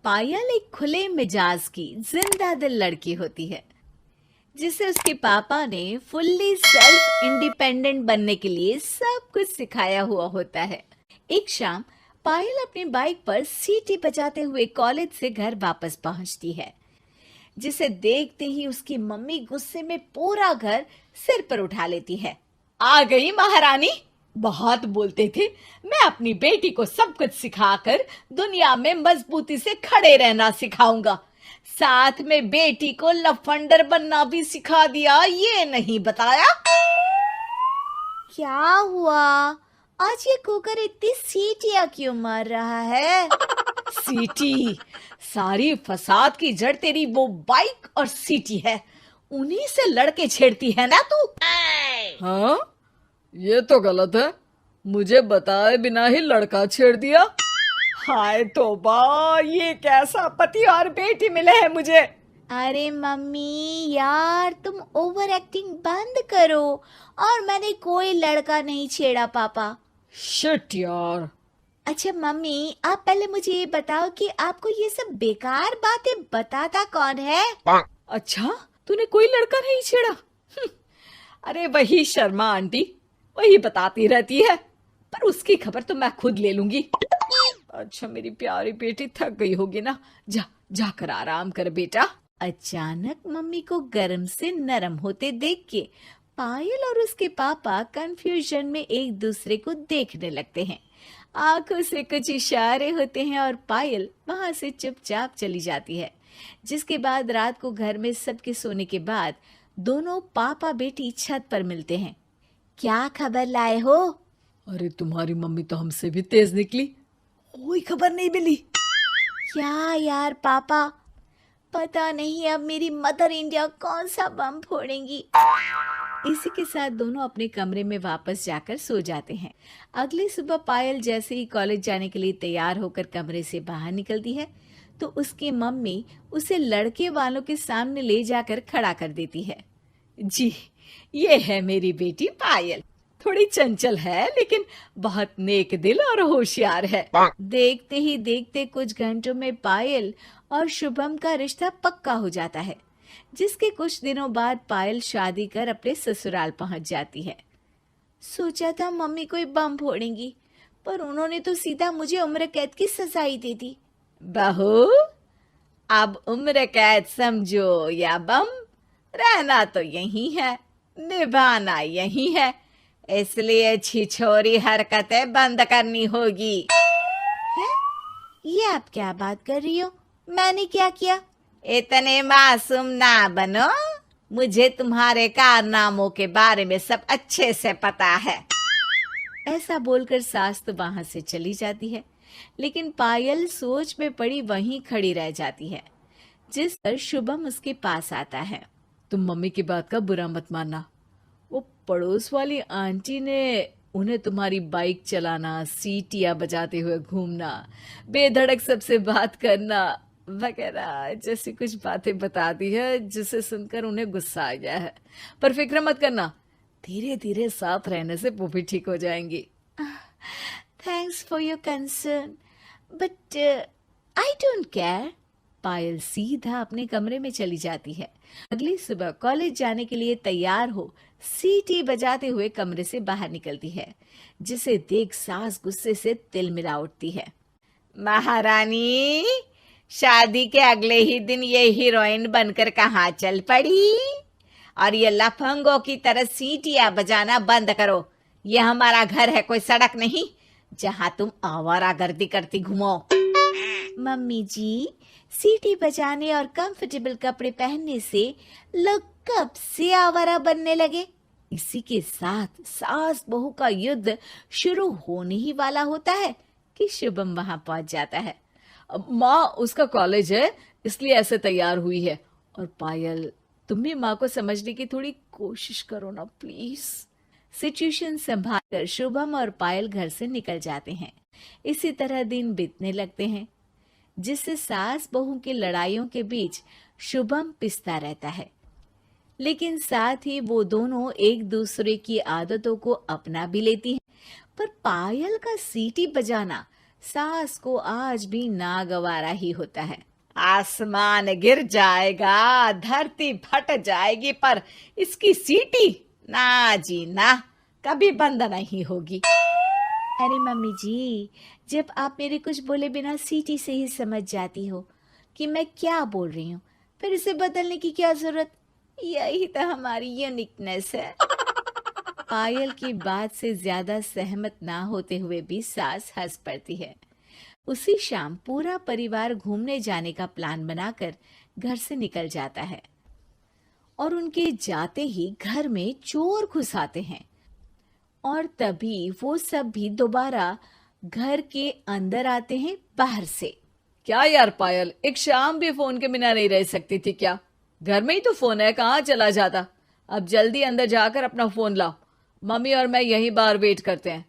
पायल एक खुले मिजाज की जिंदा दिल लड़की होती है जिसे उसके पापा ने फुल्ली सेल्फ इंडिपेंडेंट बनने के लिए सब कुछ सिखाया हुआ होता है। एक शाम पायल अपनी बाइक पर सीटी बजाते हुए कॉलेज से घर वापस पहुंचती है, जिसे देखते ही उसकी मम्मी गुस्से में पूरा घर सिर पर उठा लेती है। आ गई महारानी, बहुत बोलते थे मैं अपनी बेटी को सब कुछ सिखाकर दुनिया में मजबूती से खड़े रहना सिखाऊंगा, साथ में बेटी को लफंडर बनना भी सिखा दिया, ये नहीं बताया। क्या हुआ? आज ये कुकर इतनी सीटियां क्यों मार रहा है? सीटी? सारी फसाद की जड़ तेरी वो बाइक और सीटी है, उन्हीं से लड़के छेड़ती है ना तू। हाँ, ये तो गलत है, मुझे बताए बिना ही लड़का छेड़ दिया। हाय तौबा, ये कैसा पति और बेटी मिले हैं मुझे। अरे मम्मी यार, तुम ओवर एक्टिंग बंद करो। और मैंने कोई लड़का नहीं छेड़ा पापा। शिट यार। अच्छा मम्मी, आप पहले मुझे ये बताओ कि आपको ये सब बेकार बातें बताता कौन है? अच्छा, तूने कोई लड़का नहीं छेड़ा? अरे वही शर्मा आंटी, वही बताती रहती है, पर उसकी खबर तो मैं खुद ले लूंगी। अच्छा मेरी प्यारी बेटी, थक गई होगी ना, जाकर आराम कर बेटा। अचानक मम्मी को गर्म से नरम होते देख के पायल और उसके पापा कंफ्यूजन में एक दूसरे को देखने लगते हैं। आंखों से कुछ इशारे होते हैं और पायल वहां से चुपचाप चली जाती है। जिसके बाद रात को घर में सबके सोने के बाद दोनों पापा बेटी छत पर मिलते हैं। क्या खबर लाए हो? अरे तुम्हारी मम्मी तो हमसे भी तेज निकली, कोई खबर नहीं मिली। क्या यार पापा, पता नहीं अब मेरी मदर इंडिया कौन सा बम फोड़ेंगी। इसी के साथ दोनों अपने कमरे में वापस जाकर सो जाते हैं। अगली सुबह पायल जैसे ही कॉलेज जाने के लिए तैयार होकर कमरे से बाहर निकलती है तो उसकी मम्मी उसे लड़के वालों के सामने ले जाकर खड़ा कर देती है। जी, ये है मेरी बेटी पायल, थोड़ी चंचल है लेकिन बहुत नेक दिल और होशियार है। देखते ही देखते कुछ घंटों में पायल और शुभम का रिश्ता पक्का हो जाता है, जिसके कुछ दिनों बाद पायल शादी कर अपने ससुराल पहुंच जाती है। सोचा था मम्मी कोई बम फोड़ेंगी, पर उन्होंने तो सीधा मुझे उम्र कैद की सजा ही दे दी। बहू, अब उम्र कैद समझो या बम, रहना तो यही है, निभाना यही है, इसलिए छिछोरी हरकतें बंद करनी होगी। है? ये आप क्या बात कर रही हो? मैंने क्या किया? इतने मासूम ना बनो, मुझे तुम्हारे कारनामों के बारे में सब अच्छे से पता है। ऐसा बोलकर सास तो वहां से चली जाती है, लेकिन पायल सोच में पड़ी वहीं खड़ी रह जाती है। जिस पर शुभम उसके पास आता है। तुम मम्मी की बात का बुरा मत मानना, वो पड़ोस वाली आंटी ने उन्हें तुम्हारी बाइक चलाना, सीटियां बजाते हुए घूमना, बेधड़क सबसे बात करना वगैरह जैसी कुछ बातें बता दी है, जिसे सुनकर उन्हें गुस्सा आ गया है। पर फिक्र मत करना, धीरे धीरे साथ रहने से वो भी ठीक हो जाएंगी। Thanks for your concern, but I don't care. Payal सीधा अपने कमरे में चली जाती है। अगली सुबह कॉलेज जाने के लिए तैयार हो सीटी बजाते हुए कमरे से बाहर निकलती है, जिसे देख सास गुस्से से तिलमिला उठती है। महारानी, शादी के अगले ही दिन ये हीरोइन बनकर कहाँ चल पड़ी? और ये लफंगों की तरह सीटियां बजाना बंद करो। ये हमारा घर है, कोई सड़क नहीं जहां तुम आवारागर्दी करती घूमो। मम्मी जी, सीटी बजाने और कंफर्टेबल कपड़े पहनने से लोग कब से आवारा बनने लगे? इसी के साथ सास बहू का युद्ध शुरू होने ही वाला होता है कि शुभम वहां पहुंच जाता है। माँ, उसका कॉलेज है इसलिए ऐसे तैयार हुई है। और पायल, तुम भी माँ को समझने की थोड़ी कोशिश करो ना प्लीज। सिचुएशन संभालकर शुभम और पायल घर से निकल जाते हैं। इसी तरह दिन बीतने लगते हैं, जिससे सास बहू की लड़ाइयों के बीच शुभम पिसता रहता है, लेकिन साथ ही वो दोनों एक दूसरे की आदतों को अपना भी लेती हैं। पर पायल का सीटी बजाना सास को आज भी नागवारा ही होता है। आसमान गिर जाएगा, धरती फट जाएगी, पर इसकी सीटी ना जी ना, कभी बंद नहीं होगी। अरे मम्मी जी, जब आप मेरे कुछ बोले बिना सीटी से ही समझ जाती हो कि मैं क्या बोल रही हूँ, फिर इसे बदलने की क्या जरूरत? यही तो हमारी यूनिकनेस है। पायल की बात से ज्यादा सहमत ना होते हुए भी सास हंस पड़ती है। उसी शाम पूरा परिवार घूमने जाने का प्लान बनाकर घर से निकल जाता है और उनके जाते ही घर में चोर घुस आते हैं और तभी वो सब भी दोबारा घर के अंदर आते हैं बाहर से। क्या यार पायल, एक शाम भी फोन के बिना नहीं रह सकती थी क्या? घर में ही तो फोन है, कहाँ चला जाता? अब जल्दी अंदर जाकर अपना फोन लाओ, मम्मी और मैं यहीं बाहर वेट करते हैं।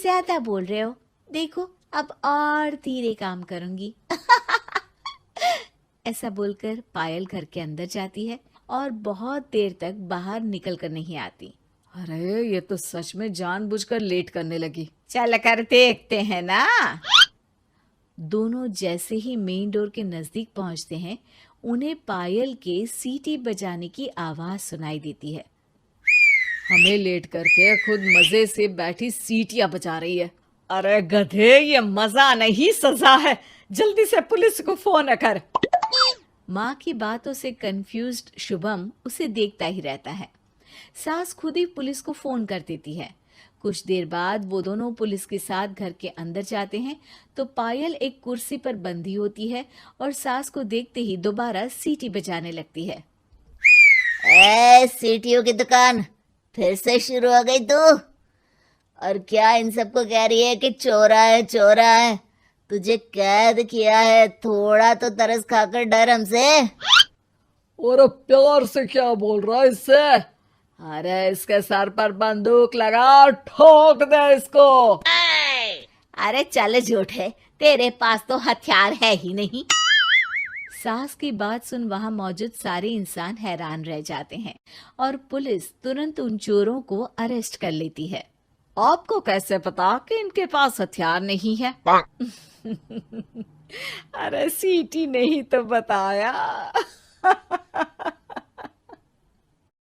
ज्यादा बोल रहे हो, देखो अब और धीरे काम करूंगी। ऐसा बोलकर पायल घर के अंदर जाती है और बहुत देर तक बाहर निकल कर नहीं आती। अरे ये तो सच में जानबूझकर लेट करने लगी। चल कर देखते हैं ना। दोनों जैसे ही मेन डोर के नजदीक पहुंचते हैं, उन्हें पायल के सीटी बजाने की आवाज सुनाई देती है। हमें लेट करके खुद मजे से बैठी सीटियां बजा रही है। अरे गधे, ये मजा नहीं सजा है, जल्दी से पुलिस को फोन कर। माँ की बातों से कंफ्यूज्ड शुभम उसे देखता ही रहता है। सास खुद ही पुलिस को फोन कर देती है। कुछ देर बाद वो दोनों पुलिस के साथ घर के अंदर जाते हैं तो पायल एक कुर्सी पर बंधी होती है और सास को देखते ही दोबारा सीटी बजाने लगती है। सीटियों की दुकान फिर से शुरू हो गई तू? और क्या इन सबको कह रही है कि चोरा है चोरा है? तुझे कैद किया है, थोड़ा तो तरस खाकर डर हमसे। और प्यार से क्या बोल रहा है इससे? अरे इसके सर पर बंदूक लगा, ठोक दे इसको। अरे चल झूठे, तेरे पास तो हथियार है ही नहीं। सास की बात सुन वहां मौजूद सारे इंसान हैरान रह जाते हैं और पुलिस तुरंत उन चोरों को अरेस्ट कर लेती है। आपको कैसे पता कि इनके पास हथियार नहीं है? अरे सीटी नहीं तो बताया।